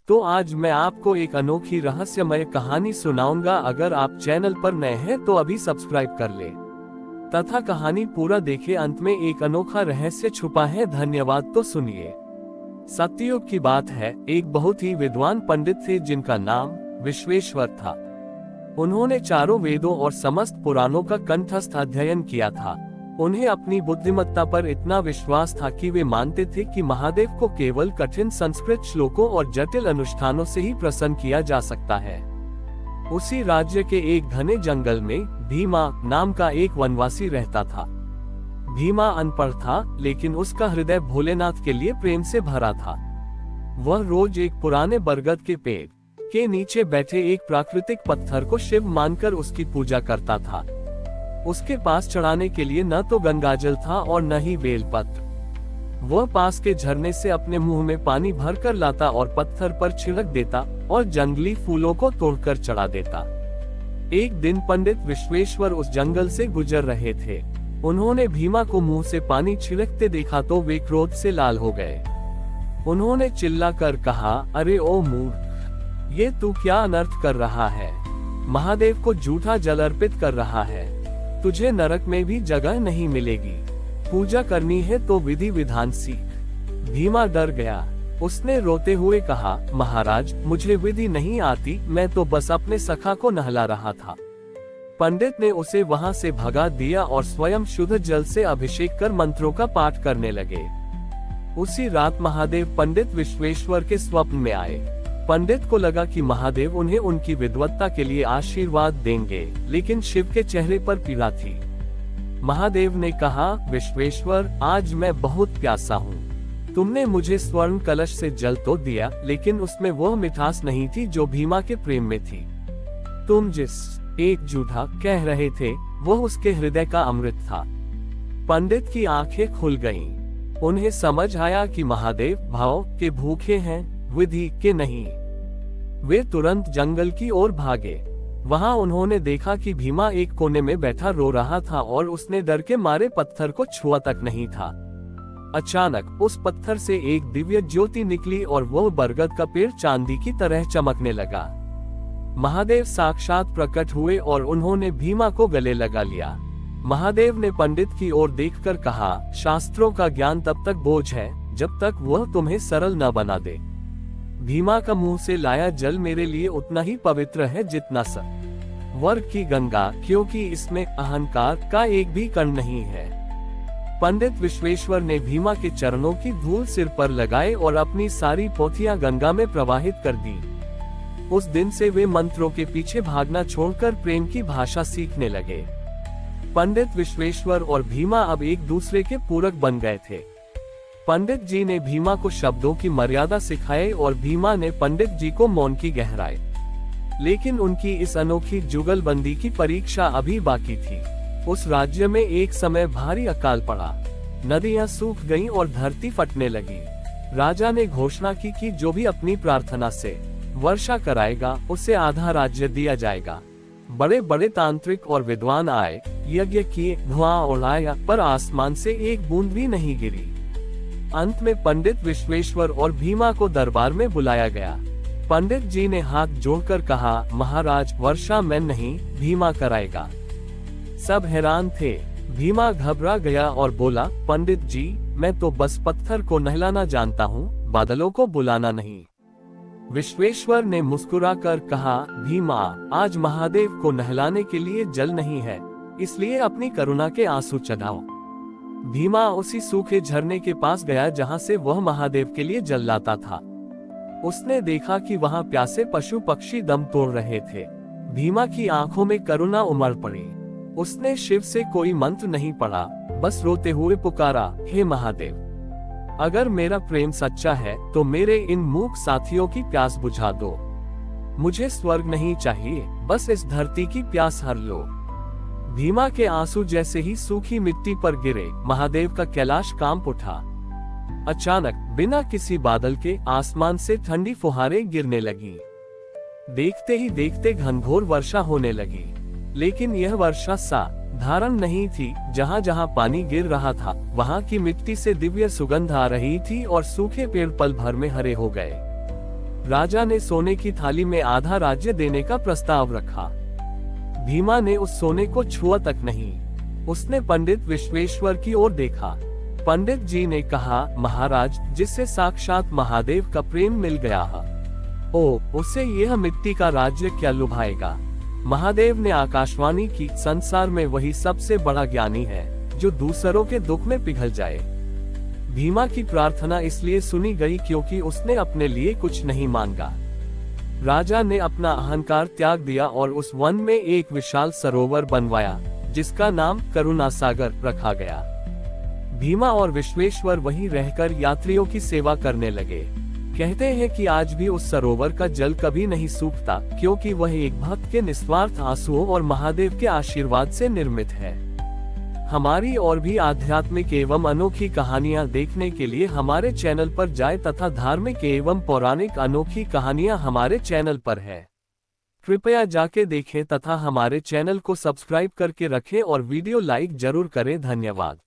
तो आज मैं आपको एक अनोखी रहस्यमय कहानी सुनाऊंगा। अगर आप चैनल पर नए हैं तो अभी सब्सक्राइब कर ले तथा कहानी पूरा देखें। अंत में एक अनोखा रहस्य छुपा है। धन्यवाद। तो सुनिए। सत्ययुग की बात है। एक बहुत ही विद्वान पंडित थे जिनका नाम विश्वेश्वर था। उन्होंने चारों वेदों और समस्त पुराणों का कंठस्थ अध्ययन किया था। उन्हें अपनी बुद्धिमत्ता पर इतना विश्वास था कि वे मानते थे कि महादेव को केवल कठिन संस्कृत श्लोकों और जटिल अनुष्ठानों से ही प्रसन्न किया जा सकता है। उसी राज्य के एक घने जंगल में भीमा नाम का एक वनवासी रहता था। भीमा अनपढ़ था, लेकिन उसका हृदय भोलेनाथ के लिए प्रेम से भरा था। वह रोज एक पुराने बरगद के पेड़ के नीचे बैठे एक प्राकृतिक पत्थर को शिव मानकर उसकी पूजा करता था। उसके पास चढ़ाने के लिए न तो गंगाजल था और न ही बेलपत्र। वह पास के झरने से अपने मुंह में पानी भर कर लाता और पत्थर पर छिड़क देता और जंगली फूलों को तोड़कर चढ़ा देता। एक दिन पंडित विश्वेश्वर उस जंगल से गुजर रहे थे। उन्होंने भीमा को मुंह से पानी छिड़कते देखा तो वे क्रोध से लाल हो गए। उन्होंने चिल्लाकर कहा, अरे ओ मूर्ख, ये तू क्या अनर्थ कर रहा है? महादेव को झूठा जल अर्पित कर रहा है। तुझे नरक में भी जगह नहीं मिलेगी। पूजा करनी है तो विधि विधान सीख। भीमा डर गया। उसने रोते हुए कहा, महाराज, मुझे विधि नहीं आती, मैं तो बस अपने सखा को नहला रहा था। पंडित ने उसे वहां से भगा दिया और स्वयं शुद्ध जल से अभिषेक कर मंत्रों का पाठ करने लगे। उसी रात महादेव पंडित विश्वेश्वर के स्वप्न में आए। पंडित को लगा कि महादेव उन्हें उनकी विद्वत्ता के लिए आशीर्वाद देंगे, लेकिन शिव के चेहरे पर पीड़ा थी। महादेव ने कहा, विश्वेश्वर, आज मैं बहुत प्यासा हूँ। तुमने मुझे स्वर्ण कलश से जल तो दिया, लेकिन उसमें वह मिठास नहीं थी जो भीमा के प्रेम में थी। तुम जिस एक झूठा कह रहे थे, वह उसके हृदय का अमृत था। पंडित की आंखें खुल गईं। उन्हें समझ आया कि महादेव भाव के भूखे हैं, विधि के नहीं। वे तुरंत जंगल की ओर भागे। वहां उन्होंने देखा कि भीमा एक कोने में बैठा रो रहा था और उसने डर के मारे पत्थर को छुआ तक नहीं था। अचानक उस पत्थर से एक दिव्य ज्योति निकली और वह बरगद का पेड़ चांदी की तरह चमकने लगा। महादेव साक्षात प्रकट हुए और उन्होंने भीमा को गले लगा लिया। महादेव ने पंडित की ओर देखकर कहा, शास्त्रों का ज्ञान तब तक बोझ है जब तक वह तुम्हें सरल न बना दे। भीमा का मुंह से लाया जल मेरे लिए उतना ही पवित्र है जितना स्वर्ग की गंगा, क्योंकि इसमें अहंकार का एक भी कण नहीं है। पंडित विश्वेश्वर ने भीमा के चरणों की धूल सिर पर लगाए और अपनी सारी पोथियां गंगा में प्रवाहित कर दी। उस दिन से वे मंत्रों के पीछे भागना छोड़कर प्रेम की भाषा सीखने लगे। पंडित विश्वेश्वर और भीमा अब एक दूसरे के पूरक बन गए थे। पंडित जी ने भीमा को शब्दों की मर्यादा सिखाई और भीमा ने पंडित जी को मौन की गहराई। लेकिन उनकी इस अनोखी जुगलबंदी की परीक्षा अभी बाकी थी। उस राज्य में एक समय भारी अकाल पड़ा। नदियां सूख गईं और धरती फटने लगी। राजा ने घोषणा की कि जो भी अपनी प्रार्थना से वर्षा कराएगा, उसे आधा राज्य दिया जाएगा। बड़े बड़े तांत्रिक और विद्वान आए, यज्ञ किए, धुआं उड़ाया, पर आसमान से एक बूंद भी नहीं गिरी। अंत में पंडित विश्वेश्वर और भीमा को दरबार में बुलाया गया। पंडित जी ने हाथ जोड़कर कहा, महाराज, वर्षा मैं नहीं, भीमा कराएगा। सब हैरान थे। भीमा घबरा गया और बोला, पंडित जी, मैं तो बस पत्थर को नहलाना जानता हूँ, बादलों को बुलाना नहीं। विश्वेश्वर ने मुस्कुराकर कहा, भीमा, आज महादेव को नहलाने के लिए जल नहीं है, इसलिए अपनी करुणा के आंसू चढ़ाओ। भीमा उसी सूखे झरने के पास गया जहां से वह महादेव के लिए जल लाता था। उसने देखा कि वहां प्यासे पशु पक्षी दम तोड़ रहे थे। भीमा की आंखों में करुणा उमड़ पड़ी। उसने शिव से कोई मंत्र नहीं पढ़ा, बस रोते हुए पुकारा, हे महादेव, अगर मेरा प्रेम सच्चा है तो मेरे इन मूक साथियों की प्यास बुझा दो। मुझे स्वर्ग नहीं चाहिए, बस इस धरती की प्यास हर लो। भीमा के आंसू जैसे ही सूखी मिट्टी पर गिरे, महादेव का कैलाश कांप उठा। अचानक बिना किसी बादल के आसमान से ठंडी फुहारें गिरने लगी। देखते ही देखते घनघोर वर्षा होने लगी। लेकिन यह वर्षा साधारण नहीं थी। जहां जहां पानी गिर रहा था, वहां की मिट्टी से दिव्य सुगंध आ रही थी और सूखे पेड़ पल भर में हरे हो गए। राजा ने सोने की थाली में आधा राज्य देने का प्रस्ताव रखा। भीमा ने उस सोने को छुआ तक नहीं। उसने पंडित विश्वेश्वर की ओर देखा। पंडित जी ने कहा, महाराज, जिससे साक्षात महादेव का प्रेम मिल गया है, उसे यह मिट्टी का राज्य क्या लुभाएगा। महादेव ने आकाशवाणी की, संसार में वही सबसे बड़ा ज्ञानी है जो दूसरों के दुख में पिघल जाए। भीमा की प्रार्थना इसलिए सुनी गई क्योंकि उसने अपने लिए कुछ नहीं मांगा। राजा ने अपना अहंकार त्याग दिया और उस वन में एक विशाल सरोवर बनवाया जिसका नाम करुणा सागर रखा गया। भीमा और विश्वेश्वर वहीं रहकर यात्रियों की सेवा करने लगे। कहते हैं कि आज भी उस सरोवर का जल कभी नहीं सूखता क्योंकि वह एक भक्त के निस्वार्थ आंसुओं और महादेव के आशीर्वाद से निर्मित है। हमारी और भी आध्यात्मिक एवं अनोखी कहानियां देखने के लिए हमारे चैनल पर जाएं तथा धार्मिक एवं पौराणिक अनोखी कहानियां हमारे चैनल पर है। कृपया जाके देखें तथा हमारे चैनल को सब्सक्राइब करके रखें और वीडियो लाइक जरूर करें। धन्यवाद।